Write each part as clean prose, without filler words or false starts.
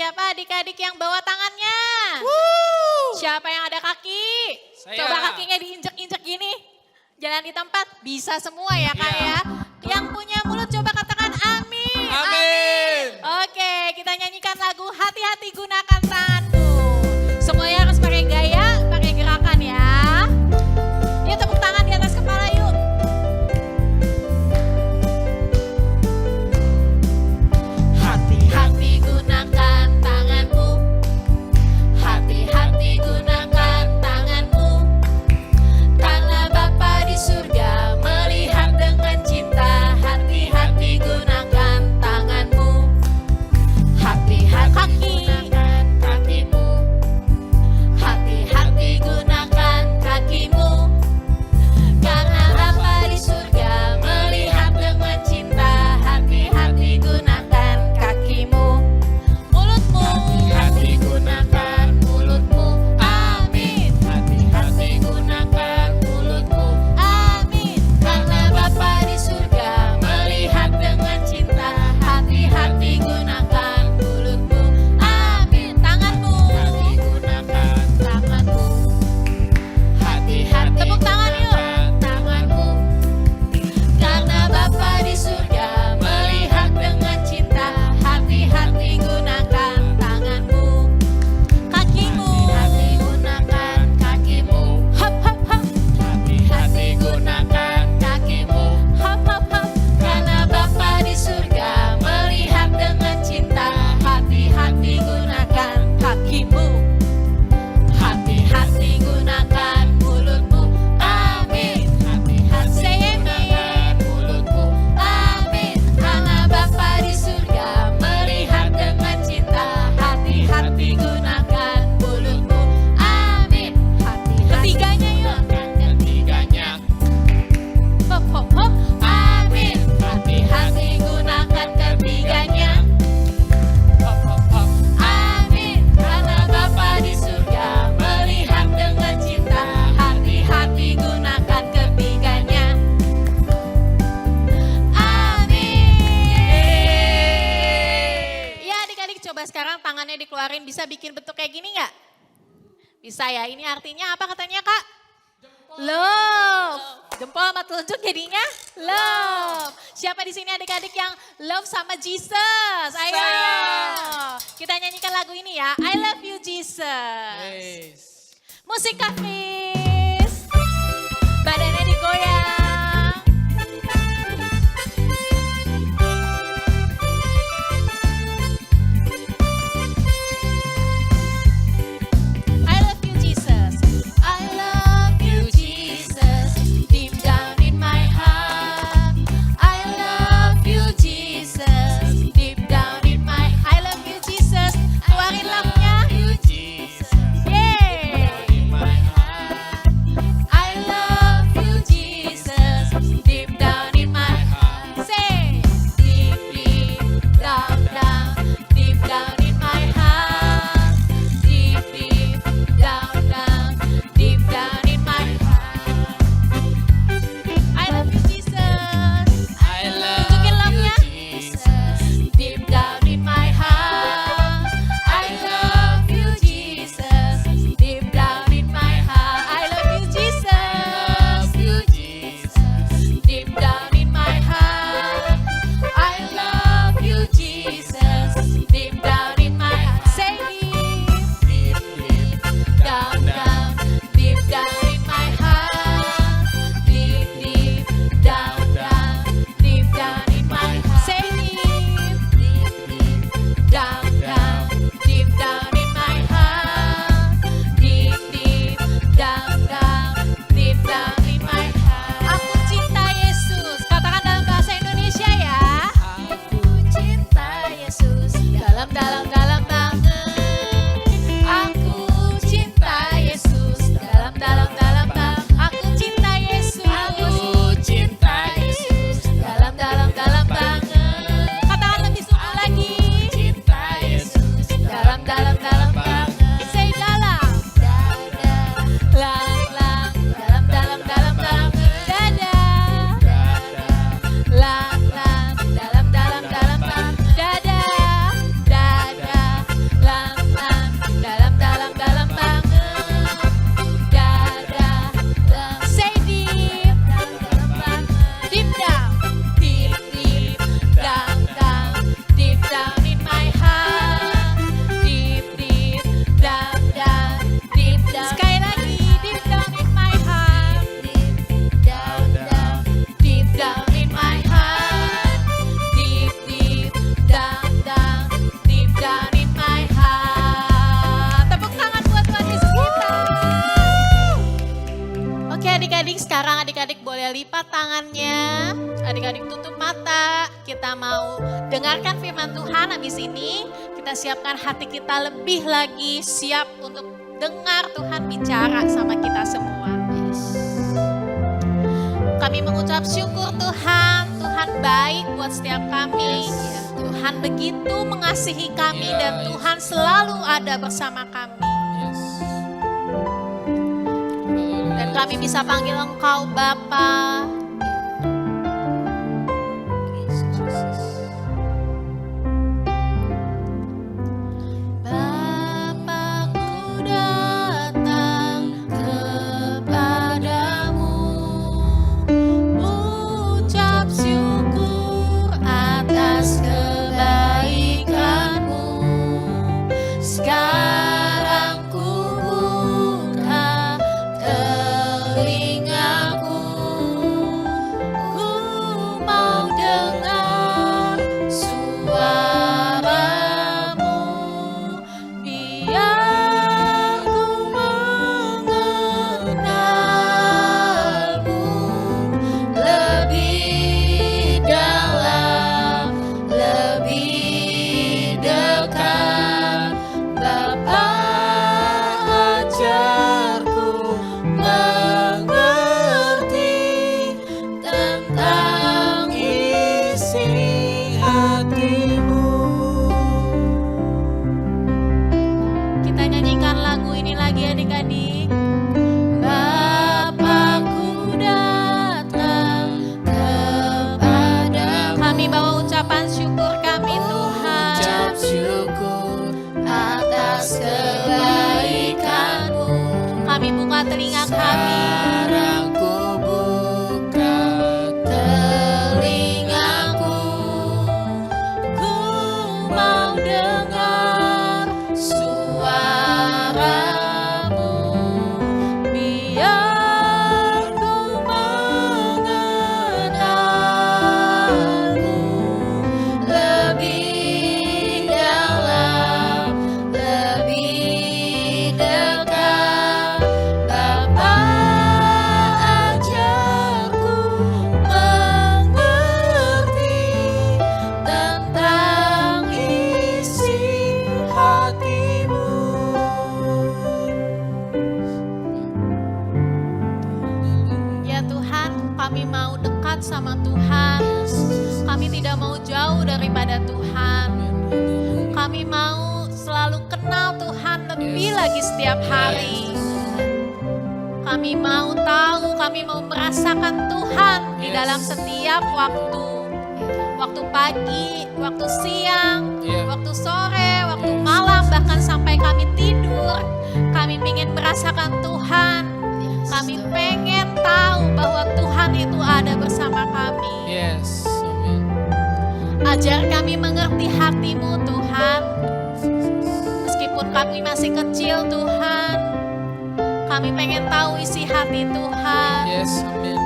siapa adik-adik yang bawa tangannya? Siapa yang ada kaki? Saya. Coba kakinya diinjek-injek gini. Jalan di tempat, bisa semua ya Kak Iya. ya. Yang punya mulut coba katakan amin. Amin. Oke, kita nyanyikan lagu Hati-hati Gunakan Tanganmu. Semuanya harus pakai gaya, pakai gerakan ya. Yuk tepuk tangan di atas kepala yuk. Hati-hati gunakan tanganmu. Hati-hati gunakan tanganmu. Karena Bapa di surga melihat dengan cinta. Hati-hati gunakan tanganmu. Hati-hati gunakan kakimu. Hati-hati gunakan kakimu. Karena Bapa di surga melihat dengan cinta. Hati-hati gunakan kakimu. Mulutmu. Hati-hati gunakan mulutmu. Amin. Hati-hati gunakan mulutmu. Amin. Karena Bapa di surga melihat dengan cinta. Hati-hati gunakan mulutmu. Amin. Tanganmu. Hati gunakan tanganmu. Hati-hati. Tepuk tangan yuk. Tanganmu. Karena Bapa di surga melihat dengan cinta. Hati-hati gunakan tanganmu. Kakimu. Hati gunakan kakimu. Hop hop hop. Hati-hati gunakan kakimu. Hop hop hop. Karena Bapa di surga melihat dengan cinta. Hati-hati gunakan kakimu. Hati-hati gunakan mulutmu. Amin. Hati-hati gunakan mulutmu. Amin. Karena Bapa di surga melihat dengan cinta. Hati-hati gunakan mulutmu. Amin. Ketiganya yuk. Ketiganya. Hop hop hop. Amin. Hati-hati gunakan ketiganya. Hop hop hop. Amin. Karena Bapa di surga melihat dengan cinta. Hati-hati gunakan ketiganya. Amin. Ya adik-adik coba sekarang tangannya dikeluarin. Bisa bikin bentuk kayak gini nggak? Bisa ya. Ini artinya apa katanya Kak? Love. Jempol sama telunjuk jadinya love. Siapa di sini adik-adik yang love sama Jesus? Ayo, ayo. Kita nyanyikan lagu ini ya. I love you Jesus. Yes. Musik Kak Fis. Badannya digoyang. I love you Jesus. I love you Jesus. Deep down in my heart. I love you Jesus. Deep down in my I love you Jesus. Keluarin love-nya. Yeah. lipat tangannya, adik-adik tutup mata. Kita mau dengarkan firman Tuhan. Habis ini kita siapkan hati kita lebih lagi siap untuk dengar Tuhan bicara sama kita semua. Kami mengucap syukur Tuhan, Tuhan baik buat setiap kami. Tuhan begitu mengasihi kami dan Tuhan selalu ada bersama kami. Dan kami bisa panggil Engkau Bapa. Bapakku datang kepadamu, ucap syukur atas kebaikanmu. Sekarang ku buka telingaku, ku mau dengar suaramu, biar ku mengenalmu lebih dalam, lebih dekat. Bapa, ajarku mengerti tentang isi hatimu. Kita nyanyikan lagu ini lagi adik-adik. Bapakku datang kepada kami, bawa ucapan syukur kami Tuhan. Ucap syukur Atas kebaikanmu, kami buka telinga kami. sekarang ku buka Telingaku, ku mau dengar suaramu, biar ku mengenalmu lebih dalam, lebih dekat. Bapa, ajarku mengerti tentang isi hatimu. Ya Tuhan, kami mau dekat sama Tuhan. Kami tidak mau jauh daripada Tuhan. Kami mau selalu kenal Tuhan lebih lagi setiap hari. Kami mau tahu, kami mau merasakan Tuhan di dalam setiap waktu. Waktu pagi, waktu siang, waktu sore, waktu malam, bahkan sampai kami tidur. Kami ingin merasakan Tuhan. Kami pengen tahu bahwa Tuhan itu ada bersama kami. Yes, amin. Ajar kami mengerti hati-Mu Tuhan. Meskipun kami masih kecil Tuhan, kami pengen tahu isi hati Tuhan. Yes, amin.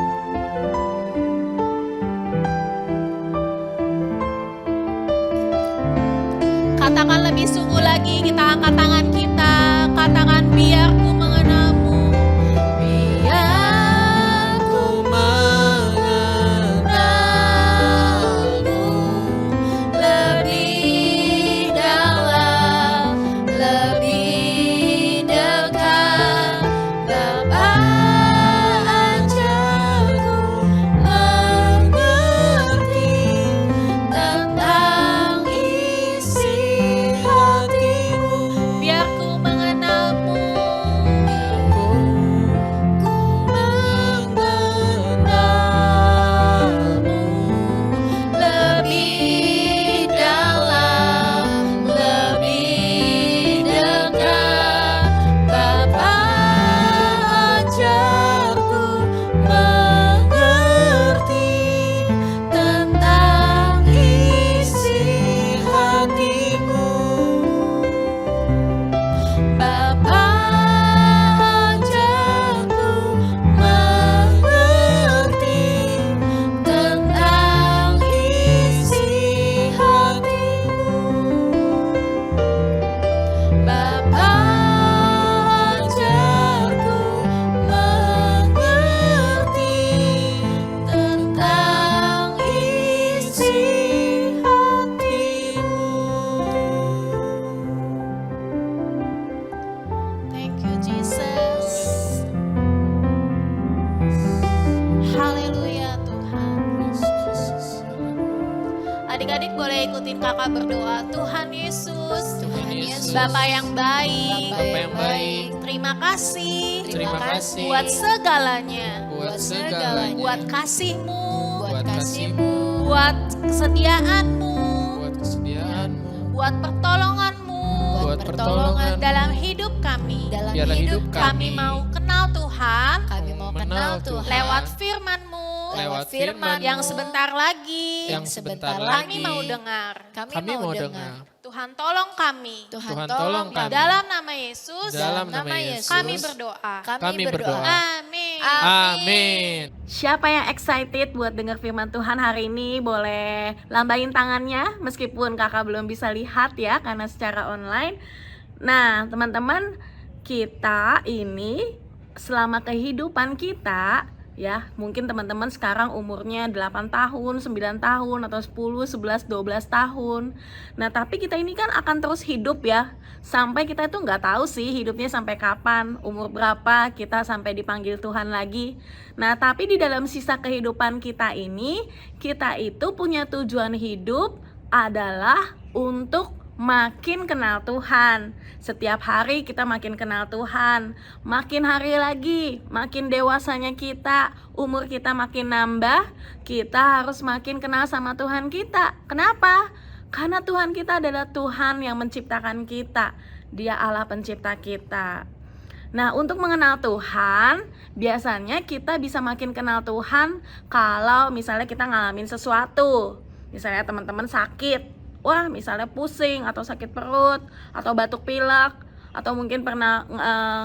Katakan lebih sungguh lagi, kita angkat tangan kita. Katakan biar ku mengenalmu, biar ku mengenalmu lebih dalam, lebih dekat. Bapa, ajarku mengerti tentang isi hatimu, biar ku mengenalmu kakak berdoa, Tuhan Yesus, Tuhan Yesus, Bapa yang baik, Bapa yang baik, terima kasih terima kasih buat segalanya, buat segalanya, buat kasih-Mu, buat kasih-Mu, buat kesediaan-Mu, buat kesediaan-Mu, buat pertolongan-Mu buat pertolongan dalam hidup kami. biarlah hidup Kami mau kenal Tuhan Kami mau kenal Tuhan lewat firman-Mu lewat firman yang sebentar lagi yang sebentar kami lagi mau dengar. kami mau dengar. Tuhan tolong kami. Tuhan Tuhan tolong tolong kami. Dalam nama Yesus, Dalam nama Yesus, kami berdoa. kami berdoa. Amin. Amin. Siapa yang excited buat dengar firman Tuhan hari ini boleh lambain tangannya meskipun kakak belum bisa lihat ya karena secara online. Nah teman-teman, kita ini selama kehidupan kita ya, mungkin teman-teman sekarang umurnya 8 tahun, 9 tahun atau 10, 11, 12 tahun. Nah tapi kita ini kan akan terus hidup ya, sampai kita itu nggak tahu sih hidupnya sampai kapan, umur berapa kita sampai dipanggil Tuhan lagi. Nah tapi di dalam sisa kehidupan kita ini, kita itu punya tujuan hidup adalah untuk makin kenal Tuhan. Setiap hari kita makin kenal Tuhan. Makin hari lagi, makin dewasanya kita, umur kita makin nambah, kita harus makin kenal sama Tuhan kita. Kenapa? Karena Tuhan kita adalah Tuhan yang menciptakan kita. Dia Allah pencipta kita. Nah, untuk mengenal Tuhan, biasanya kita bisa makin kenal Tuhan kalau misalnya kita ngalamin sesuatu. Misalnya teman-teman sakit, wah misalnya pusing atau sakit perut atau batuk pilek, atau mungkin pernah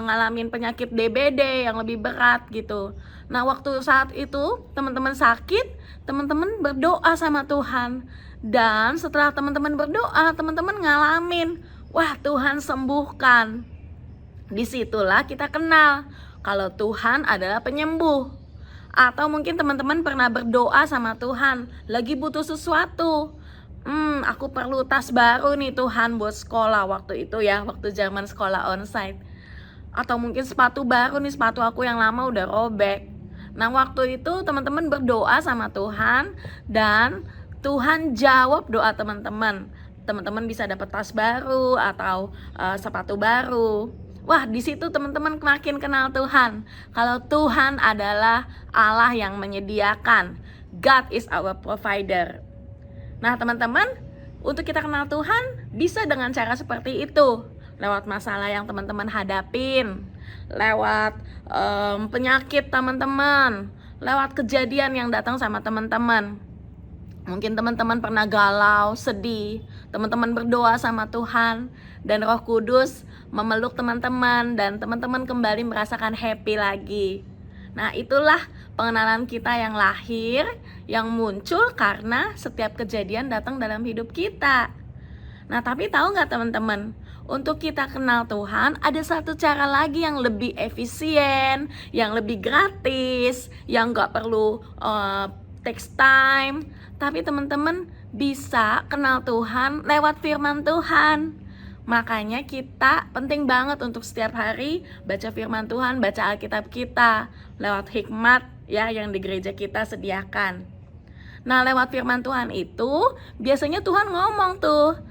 ngalamin penyakit DBD yang lebih berat gitu. Nah waktu saat itu teman-teman sakit, teman-teman berdoa sama Tuhan. Dan setelah teman-teman berdoa, teman-teman ngalamin, wah Tuhan sembuhkan. Disitulah kita kenal kalau Tuhan adalah penyembuh. Atau mungkin teman-teman pernah berdoa sama Tuhan, lagi butuh sesuatu. Aku perlu tas baru nih Tuhan buat sekolah waktu itu ya, waktu zaman sekolah onsite. Atau mungkin sepatu baru nih, sepatu aku yang lama udah robek. Nah waktu itu teman-teman berdoa sama Tuhan dan Tuhan jawab doa teman-teman. Teman-teman bisa dapat tas baru atau sepatu baru. Wah di situ teman-teman makin kenal Tuhan. Kalau Tuhan adalah Allah yang menyediakan. God is our provider. Nah teman-teman, untuk kita kenal Tuhan bisa dengan cara seperti itu. Lewat masalah yang teman-teman hadapin, lewat penyakit teman-teman, lewat kejadian yang datang sama teman-teman. Mungkin teman-teman pernah galau, sedih, teman-teman berdoa sama Tuhan dan Roh Kudus memeluk teman-teman dan teman-teman kembali merasakan happy lagi. Nah itulah pengenalan kita yang lahir, yang muncul karena setiap kejadian datang dalam hidup kita. Nah tapi tahu gak teman-teman, untuk kita kenal Tuhan ada satu cara lagi yang lebih efisien, yang lebih gratis, yang gak perlu takes time. Tapi teman-teman bisa kenal Tuhan lewat firman Tuhan. Makanya kita penting banget untuk setiap hari baca firman Tuhan, baca Alkitab kita lewat hikmat ya yang di gereja kita sediakan. Nah lewat firman Tuhan itu biasanya Tuhan ngomong tuh,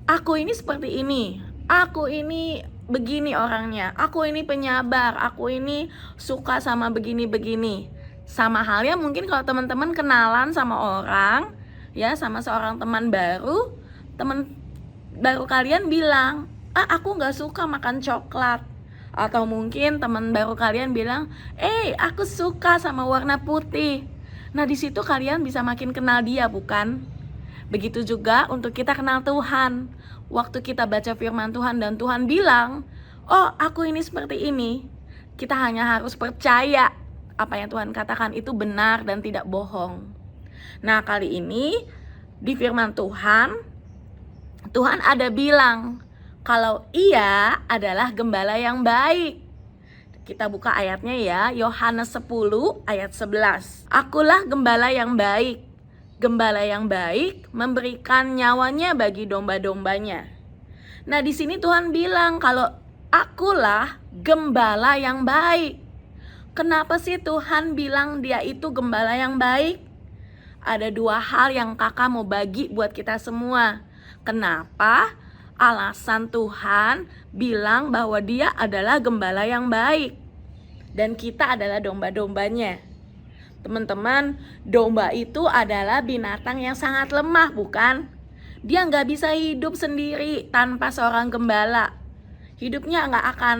aku ini seperti ini, aku ini begini orangnya, aku ini penyabar, aku ini suka sama begini-begini. Sama halnya mungkin kalau teman-teman kenalan sama orang ya, sama seorang teman baru, teman baru kalian bilang, aku gak suka makan coklat. Atau mungkin teman baru kalian bilang, aku suka sama warna putih. Nah di situ kalian bisa makin kenal dia, bukan? Begitu juga untuk kita kenal Tuhan. Waktu kita baca firman Tuhan dan Tuhan bilang, oh aku ini seperti ini, kita hanya harus percaya apa yang Tuhan katakan itu benar dan tidak bohong. Nah kali ini di firman Tuhan ada bilang kalau Ia adalah gembala yang baik. Kita buka ayatnya ya, Yohanes 10 ayat 11. Akulah gembala yang baik. Gembala yang baik memberikan nyawanya bagi domba-dombanya. Nah di sini Tuhan bilang kalau akulah gembala yang baik. Kenapa sih Tuhan bilang dia itu gembala yang baik? Ada dua hal yang kakak mau bagi buat kita semua. Kenapa? Alasan Tuhan bilang bahwa dia adalah gembala yang baik. Dan kita adalah domba-dombanya. Teman-teman, domba itu adalah binatang yang sangat lemah, bukan? Dia nggak bisa hidup sendiri tanpa seorang gembala. Hidupnya nggak akan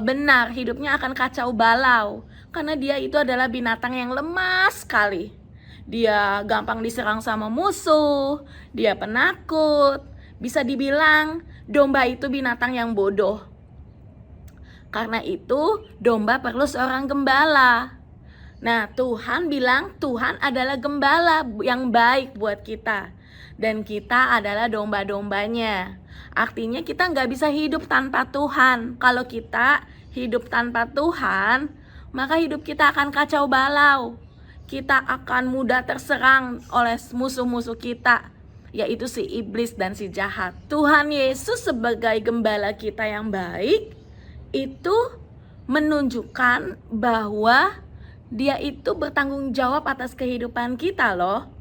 benar, hidupnya akan kacau balau. Karena dia itu adalah binatang yang lemah sekali. Dia gampang diserang sama musuh, dia penakut. Bisa dibilang domba itu binatang yang bodoh. Karena itu domba perlu seorang gembala. Nah, Tuhan bilang Tuhan adalah gembala yang baik buat kita. Dan kita adalah domba-dombanya. Artinya kita nggak bisa hidup tanpa Tuhan. Kalau kita hidup tanpa Tuhan, maka hidup kita akan kacau balau. Kita akan mudah terserang oleh musuh-musuh kita, yaitu si iblis dan si jahat. Tuhan Yesus sebagai gembala kita yang baik, itu menunjukkan bahwa dia itu bertanggung jawab atas kehidupan kita loh.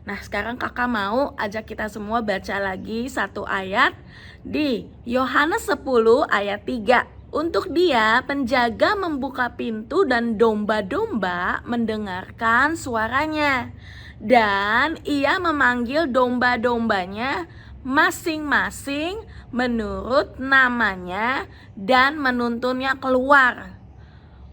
Nah, sekarang kakak mau ajak kita semua baca lagi satu ayat di Yohanes 10 ayat 3. Untuk dia penjaga membuka pintu dan domba-domba mendengarkan suaranya. Dan ia memanggil domba-dombanya masing-masing menurut namanya dan menuntunnya keluar.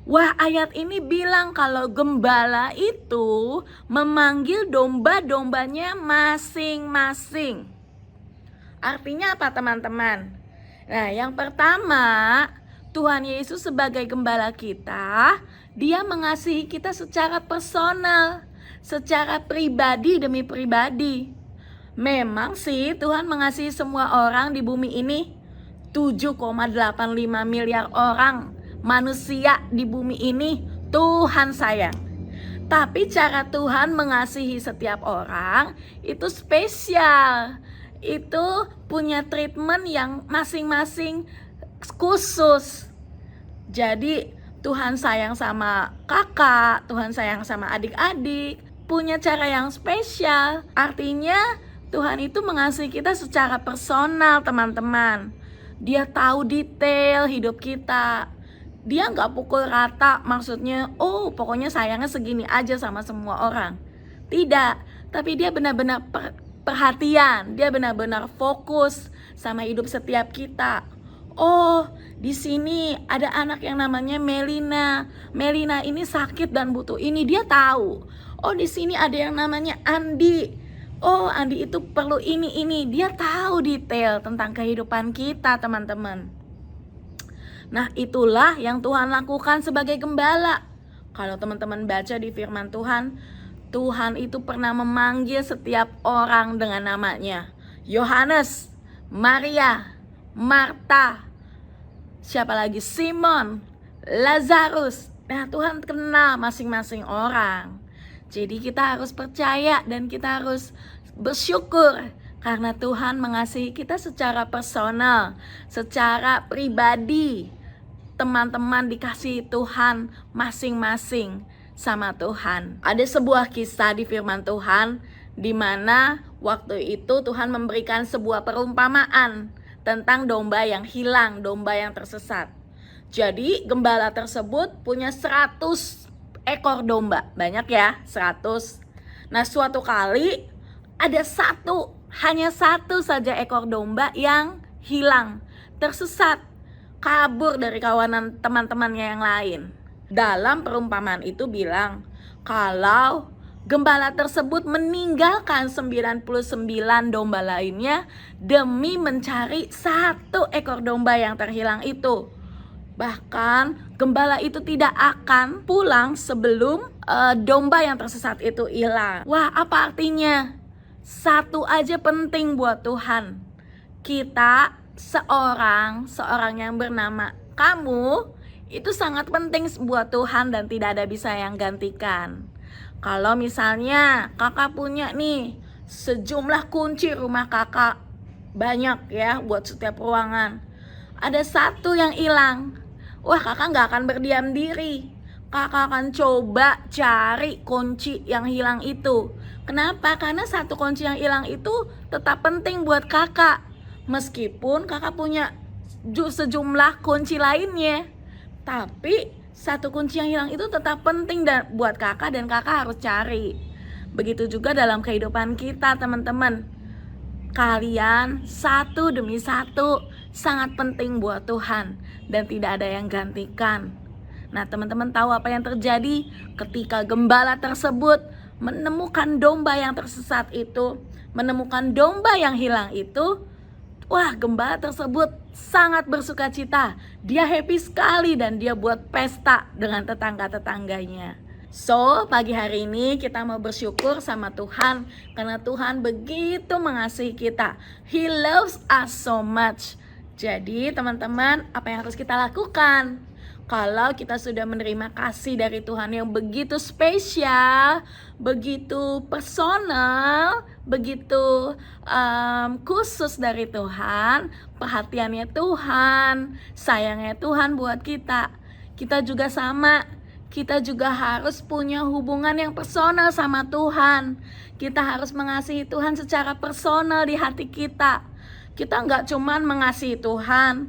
Wah, ayat ini bilang kalau gembala itu memanggil domba-dombanya masing-masing. Artinya apa, teman-teman? Nah, yang pertama, Tuhan Yesus sebagai gembala kita, dia mengasihi kita secara personal, secara pribadi demi pribadi. Memang sih Tuhan mengasihi semua orang di bumi ini, 7,85 miliar orang. Manusia di bumi ini Tuhan sayang. Tapi cara Tuhan mengasihi setiap orang itu spesial. Itu punya treatment yang masing-masing khusus. Jadi Tuhan sayang sama kakak, Tuhan sayang sama adik-adik, punya cara yang spesial. Artinya Tuhan itu mengasihi kita secara personal, teman-teman. Dia tahu detail hidup kita. Dia nggak pukul rata, maksudnya, oh pokoknya sayangnya segini aja sama semua orang. Tidak, tapi dia benar-benar perhatian, dia benar-benar fokus sama hidup setiap kita. Oh, di sini ada anak yang namanya Melina. Melina ini sakit dan butuh ini, dia tahu. Oh, di sini ada yang namanya Andi. Oh, Andi itu perlu ini. Dia tahu detail tentang kehidupan kita, teman-teman. Nah, itulah yang Tuhan lakukan sebagai gembala. Kalau teman-teman baca di firman Tuhan, Tuhan itu pernah memanggil setiap orang dengan namanya. Yohanes, Maria, Marta, siapa lagi? Simon, Lazarus. Nah, Tuhan kenal masing-masing orang. Jadi kita harus percaya dan kita harus bersyukur karena Tuhan mengasihi kita secara personal, secara pribadi. Teman-teman dikasihi Tuhan masing-masing sama Tuhan. Ada sebuah kisah di firman Tuhan di mana waktu itu Tuhan memberikan sebuah perumpamaan tentang domba yang hilang, domba yang tersesat. Jadi gembala tersebut punya 100 ekor domba. Banyak ya, 100. Nah, suatu kali ada hanya satu saja ekor domba yang hilang, tersesat, kabur dari kawanan teman-temannya yang lain. Dalam perumpamaan itu bilang kalau gembala tersebut meninggalkan 99 domba lainnya demi mencari satu ekor domba yang terhilang itu. Bahkan gembala itu tidak akan pulang sebelum domba yang tersesat itu hilang. Wah, apa artinya? Satu aja penting buat Tuhan. Kita seorang yang bernama kamu itu sangat penting buat Tuhan dan tidak ada bisa yang gantikan. Kalau misalnya kakak punya nih sejumlah kunci rumah kakak, banyak ya buat setiap ruangan, ada satu yang hilang, wah kakak gak akan berdiam diri. Kakak akan coba cari kunci yang hilang itu. Kenapa? Karena satu kunci yang hilang itu tetap penting buat kakak. Meskipun kakak punya sejumlah kunci lainnya, tapi satu kunci yang hilang itu tetap penting buat kakak dan kakak harus cari. Begitu juga dalam kehidupan kita, teman-teman. Kalian satu demi satu sangat penting buat Tuhan dan tidak ada yang gantikan. Nah, teman-teman tahu apa yang terjadi ketika gembala tersebut menemukan domba yang tersesat itu, menemukan domba yang hilang itu? Wah, gembala tersebut sangat bersuka cita. Dia happy sekali dan dia buat pesta dengan tetangga-tetangganya. So, pagi hari ini kita mau bersyukur sama Tuhan karena Tuhan begitu mengasihi kita. He loves us so much. Jadi, teman-teman, apa yang harus kita lakukan? Kalau kita sudah menerima kasih dari Tuhan yang begitu spesial, begitu personal, begitu khusus dari Tuhan, perhatiannya Tuhan, sayangnya Tuhan buat kita. Kita juga sama, kita juga harus punya hubungan yang personal sama Tuhan. Kita harus mengasihi Tuhan secara personal di hati kita. Kita nggak cuman mengasihi Tuhan,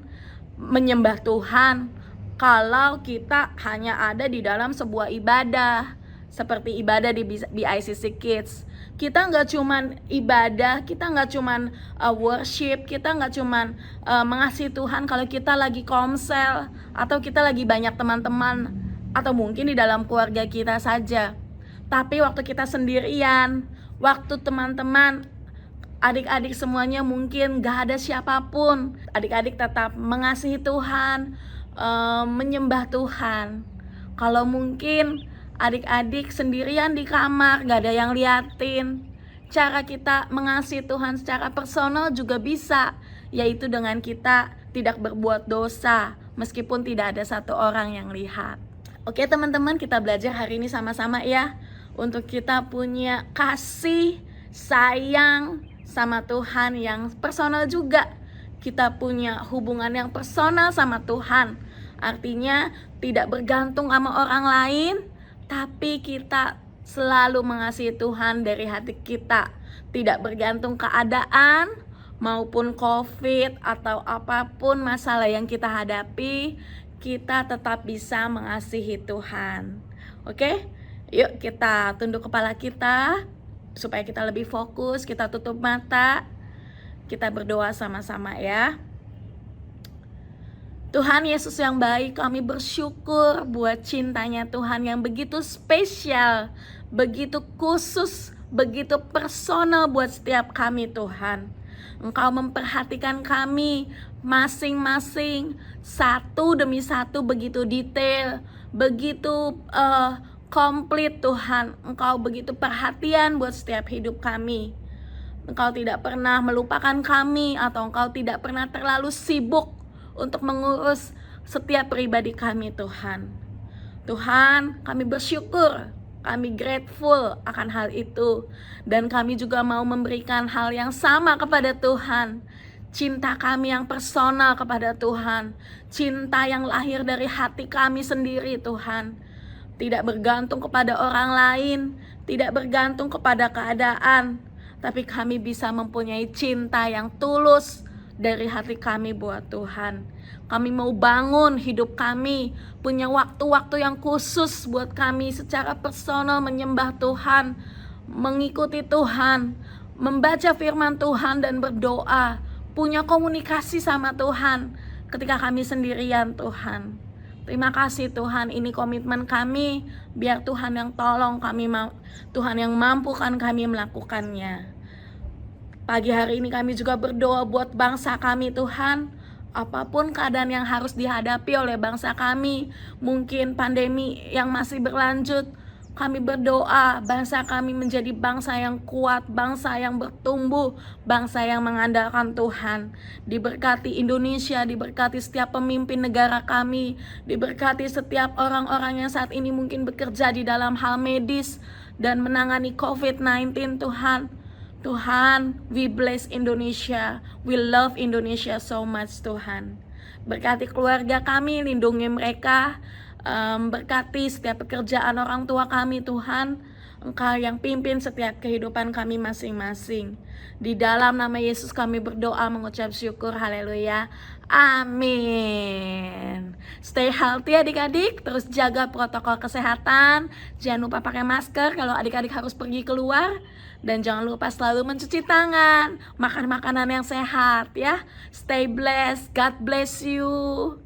menyembah Tuhan, kalau kita hanya ada di dalam sebuah ibadah seperti ibadah di BICC Kids. Kita nggak cuman ibadah, kita nggak cuman worship, kita nggak cuman mengasihi Tuhan kalau kita lagi komsel atau kita lagi banyak teman-teman atau mungkin di dalam keluarga kita saja. Tapi waktu kita sendirian, waktu teman-teman, adik-adik semuanya mungkin gak ada siapapun, adik-adik tetap mengasihi Tuhan, menyembah Tuhan. Kalau mungkin adik-adik sendirian di kamar, gak ada yang liatin, cara kita mengasihi Tuhan secara personal juga bisa, yaitu dengan kita tidak berbuat dosa meskipun tidak ada satu orang yang lihat. Oke teman-teman, kita belajar hari ini sama-sama ya, untuk kita punya kasih sayang sama Tuhan yang personal juga. Kita punya hubungan yang personal sama Tuhan. Artinya tidak bergantung sama orang lain, tapi kita selalu mengasihi Tuhan dari hati kita. Tidak bergantung keadaan maupun COVID atau apapun masalah yang kita hadapi, kita tetap bisa mengasihi Tuhan. Oke? Yuk kita tunduk kepala kita supaya kita lebih fokus, kita tutup mata. Kita berdoa sama-sama ya. Tuhan Yesus yang baik, kami bersyukur buat cintanya Tuhan yang begitu spesial, begitu khusus, begitu personal buat setiap kami Tuhan. Engkau memperhatikan kami masing-masing satu demi satu begitu detail, begitu komplit Tuhan. Engkau begitu perhatian buat setiap hidup kami. Engkau tidak pernah melupakan kami atau Engkau tidak pernah terlalu sibuk untuk mengurus setiap pribadi kami Tuhan. Tuhan, kami bersyukur, kami grateful akan hal itu. Dan kami juga mau memberikan hal yang sama kepada Tuhan. Cinta kami yang personal kepada Tuhan. Cinta yang lahir dari hati kami sendiri Tuhan. Tidak bergantung kepada orang lain, tidak bergantung kepada keadaan. Tapi kami bisa mempunyai cinta yang tulus dari hati kami buat Tuhan. Kami mau bangun hidup kami, punya waktu-waktu yang khusus buat kami secara personal menyembah Tuhan, mengikuti Tuhan, membaca firman Tuhan dan berdoa, punya komunikasi sama Tuhan ketika kami sendirian Tuhan. Terima kasih Tuhan, ini komitmen kami, biar Tuhan yang tolong kami, Tuhan yang mampukan kami melakukannya. Pagi hari ini kami juga berdoa buat bangsa kami Tuhan. Apapun keadaan yang harus dihadapi oleh bangsa kami, mungkin pandemi yang masih berlanjut, kami berdoa bangsa kami menjadi bangsa yang kuat, bangsa yang bertumbuh, bangsa yang mengandalkan Tuhan. Diberkati Indonesia, diberkati setiap pemimpin negara kami, diberkati setiap orang-orang yang saat ini mungkin bekerja di dalam hal medis dan menangani COVID-19 Tuhan. Tuhan, we bless Indonesia, we love Indonesia so much Tuhan. Berkati keluarga kami, lindungi mereka, berkati setiap pekerjaan orang tua kami Tuhan. Engkau yang pimpin setiap kehidupan kami masing-masing. Di dalam nama Yesus kami berdoa mengucap syukur, haleluya, amin. Stay healthy adik-adik, terus jaga protokol kesehatan. Jangan lupa pakai masker kalau adik-adik harus pergi keluar. Dan jangan lupa selalu mencuci tangan, makan makanan yang sehat ya. Stay blessed, God bless you.